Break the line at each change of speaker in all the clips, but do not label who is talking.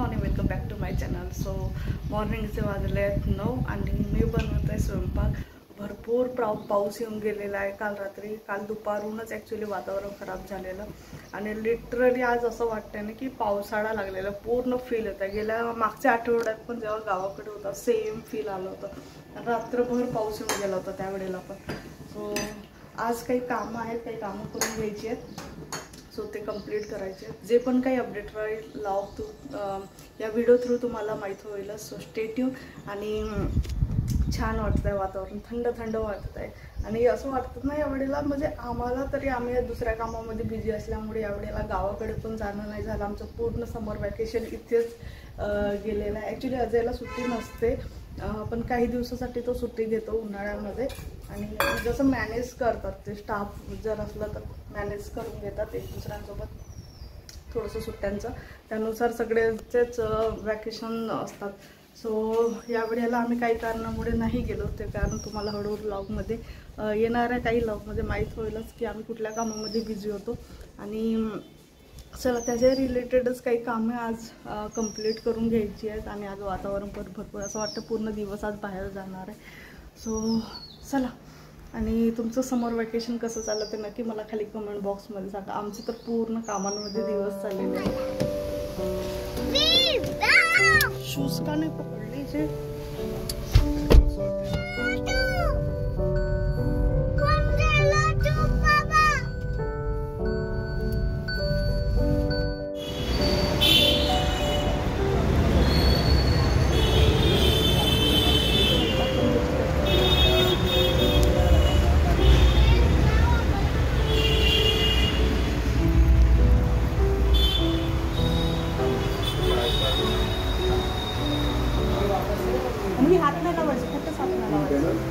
आणि welcome back to my channel. So मॉर्निंगचे वाजले आहेत 9 आणि मी बनवत आहे स्वयंपाक. भरपूर पाऊस येऊन गेलेला आहे काल रात्री. काल दुपारूनच ॲक्च्युली वातावरण खराब झालेलं आणि लिटरली आज असं वाटतंय ना की पावसाळा लागलेला पूर्ण फील होता. गेल्या मागच्या आठवड्यात पण जेव्हा गावाकडे होता सेम फील आलं होतं. रात्रभर पाऊस येऊन गेला होता त्यावेळेला पण. सो आज काही कामं आहेत, काही कामं करून घ्यायची आहेत. सो ते कंप्लीट करायचे. जे पण काही अपडेट राहील लाव या व्हिडिओ थ्रू तुम्हाला माहीत होईलच. So stay tune. आणि छान वाटतं आहे, वातावरण थंड थंड वाटत आहे. आणि असं वाटतं ना यावेळेला म्हणजे आम्हाला तरी, आम्ही दुसऱ्या कामामध्ये बिझी असल्यामुळे यावेळेला गावाकडे पण जाणं नाही झालं. आमचं पूर्ण समर वॅकेशन इथेच गेलेलं आहे. ॲक्च्युली अजयला सुट्टी नसते, पण काही दिवसासाठी तो सुट्टी घेतो उन्हाळ्यामध्ये. आणि जसं मॅनेज करतात ते स्टाफ जर असलं तर मॅनेज करून घेतात एक दुसऱ्यांसोबत थोडंसं सुट्ट्यांचं. त्यानुसार सगळ्यांचेच वॅकेशन असतात. सो यावेळेला आम्ही काही कारणामुळे नाही गेलो. ते कारण तुम्हाला हळूहळू व्लॉगमध्ये येणाऱ्या काही व्लॉगमध्ये माहीत होईलच की आम्ही कुठल्या कामामध्ये बिझी होतो. आणि चला त्याच्या रिलेटेडच काही कामं आज कंप्लीट करून घ्यायची आहेत. आणि आज वातावरण पण भरपूर असं वाटतं पूर्ण दिवस आज बाहेर जाणार आहे. सो चला. आणि तुमचं समर वॅकेशन कसं चाललं ते नक्की मला खाली कमेंट बॉक्समध्ये सांगा. आमचं तर पूर्ण कामांमध्ये दिवस चाललेले आहे. शूज का नाही पकडले जे हात नाही लावायचं, कुठंच हात नाही लावायचं.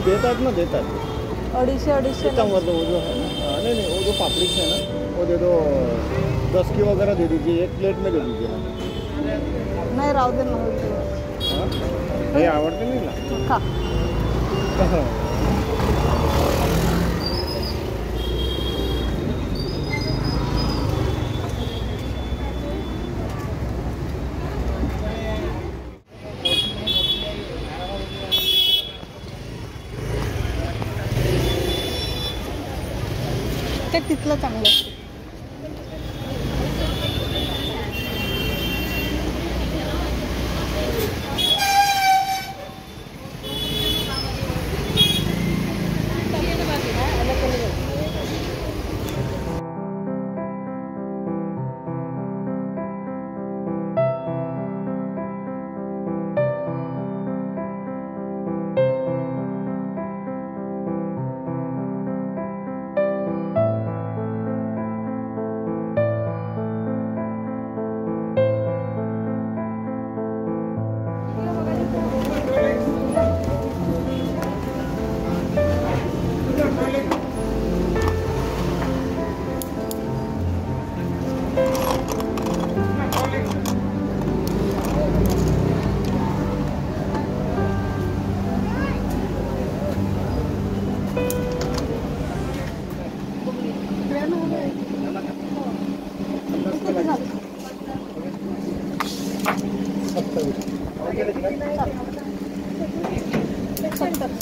देतात ना, देतात
250
नहीं वो जो पापड़ी है ना वो दे दो. 10 की वगैरह दे दीजिए, एक प्लेट में दे दीजिए ना.
नाही राहू दे ना.
हे आवडते नाही
खा. ते तिथलं चांगलं असतं.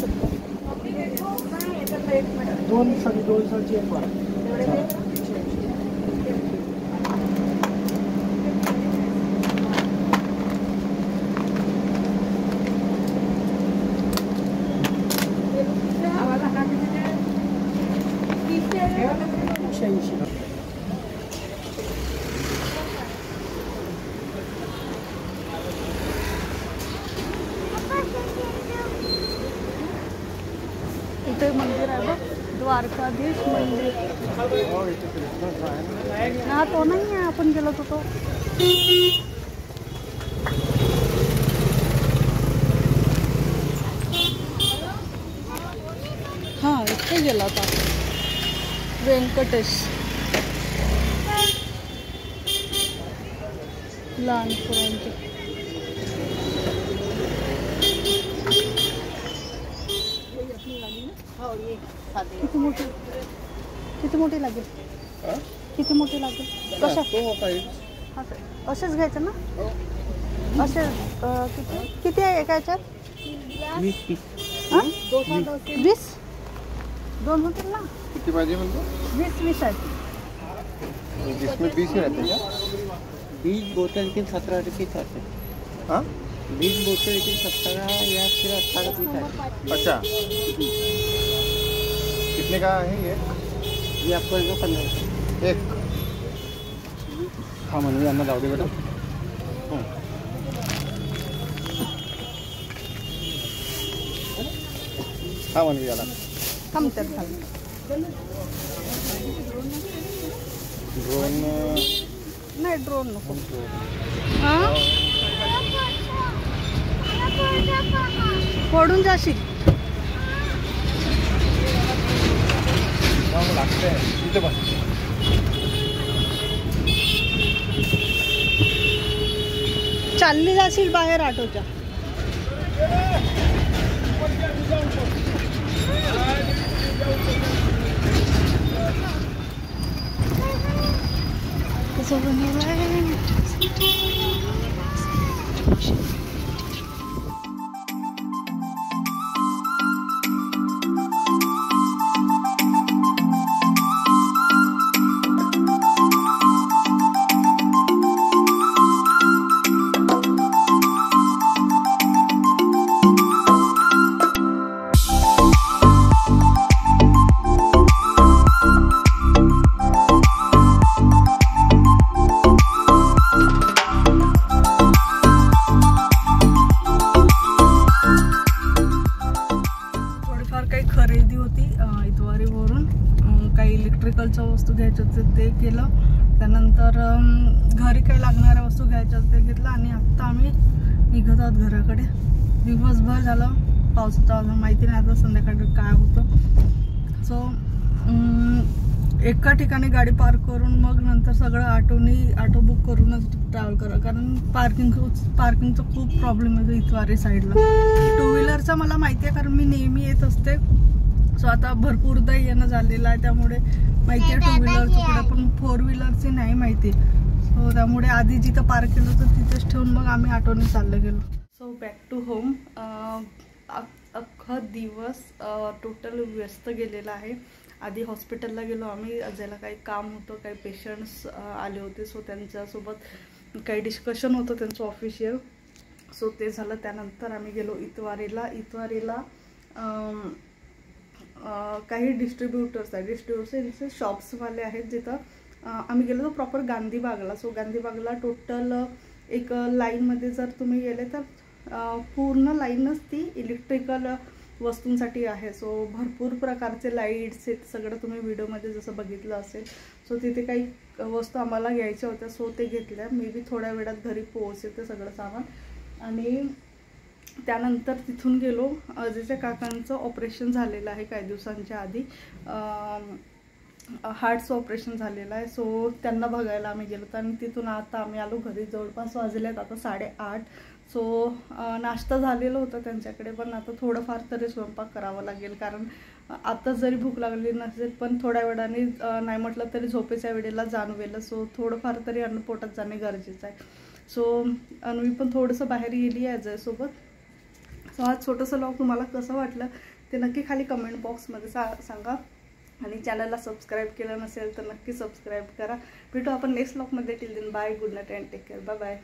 शकता.
दोन साची एक बार.
इथे मंदिर आहे बघ, द्वारकाधीश मंदिर. हा तो नाही आहे, आपण गेलो होतो. हा इथे गेला होता व्यंकटेश. लहान पोरांचे. किती मोठी लागेल? किती मोठी लागेल? कशा? असेच घ्यायचं ना? असे किती आहे एका याच्यात? 20 दोन होतील ना?
किती पाहिजे म्हणतो?
20 आहे.
जिसमें 20 ही रहते क्या?
20 बोतल के 17 रुपये आते हैं.
हाँ
20 बोतल के 17 या फिर 18 रुपये आते हैं.
अच्छा, कितने का है
ये आपको 15
एक? हाँ म्हणून यांना जाऊ दे बेटा. हा म्हणून याला
कम तर खाली.
ड्रोन
नाही ड्रोन नको. हां पडून जाशील.
लागते इथे बस.
चालली जाशील बाहेर ऑटोच्या. कसं बनवलंय. खरेदी होती इतवारीवरून. काही इलेक्ट्रिकलच्या वस्तू घ्यायच्या होत्या ते केलं. त्यानंतर घरी काही लागणाऱ्या वस्तू घ्यायच्या होत्या ते घेतलं. आणि आत्ता आम्ही निघत आहोत घराकडे. दिवसभर झालं पावसाचं, अजून माहिती नाही आता संध्याकाळी काय होतं. सो एका ठिकाणी गाडी पार्क करून मग नंतर सगळं ऑटो बुक करूनच ट्रॅव्हल करा, कारण पार्किंगचा खूप प्रॉब्लेम येतो इतवारी साईडला. 2 व्हीलरचा मला माहिती आहे, कारण मी नेहमी येत असते. सो आता भरपूरदा येणं झालेलं आहे, त्यामुळे माहिती आहे 2 व्हीलरचं पुढे, पण 4 व्हीलरची नाही माहिती. सो त्यामुळे आधी जिथं पार्क केलं होतं तिथेच ठेवून मग आम्ही ऑटोने चाललं गेलो. So back to home. अख्खा दिवस टोटल व्यस्त गेलेला आहे. आधी हॉस्पिटलला गेलो आम्ही, ज्याला काही काम होतं, काही पेशंट्स आले होते. सो त्यांच्यासोबत काही डिस्कशन होतं त्यांचं ऑफिशियल. सो ते झालं. त्यानंतर आम्ही गेलो इतवारीला काही डिस्ट्रीब्युटर्स आहेत, शॉप्सवाले आहेत जिथं आम्ही गेलो. प्रॉपर गांधीबागला. सो गांधीबागला टोटल एक लाईनमध्ये जर तुम्ही गेले तर पूर्ण लाईनच ती इलेक्ट्रिकल वस्तूंसाठी आहे. सो भरपूर प्रकारचे लाईट्स आहेत, सगळं तुम्ही व्हिडिओमध्ये जसं बघितलं असेल. सो तिथे काही वस्तू आम्हाला घ्यायच्या होत्या, सो ते घेतल्या. मे बी थोड्या वेळात घरी पोहोचेल ते सगळं सामान. आणि त्यानंतर तिथून गेलो. अजयच्या काकांचं ऑपरेशन झालेलं आहे काही दिवसांच्या आधी. हार्टचं ऑपरेशन झालेलं आहे. सो त्यांना बघायला आम्ही गेलो. आणि तिथून आता आम्ही आलो घरी. जवळपास वाजलेत आता 8:30. सो नाश्ता झालेला होता त्यांच्याकडे, पण आता थोडंफार तरी स्वयंपाक करावा लागेल, कारण आता जरी भूक लागली नसेल पण थोड्या वेळाने नाही म्हटलं तरी झोपेच्या वेळेला जाणवेल. सो थोडंफार तरी अन्न पोटात जाणे गरजेचं आहे. सो अन्वी पण थोडंसं बाहेर गेली आहे अजयसोबत. सो हा छोटंसं व्लॉग तुम्हाला कसं वाटलं ते नक्की खाली कमेंट बॉक्समध्ये सांगा. आणि चॅनलला सबस्क्राईब केलं नसेल तर नक्की सबस्क्राईब करा. भेटू आपण नेक्स्ट व्लॉगमध्ये. Till then bye, good night and take care. Bye bye.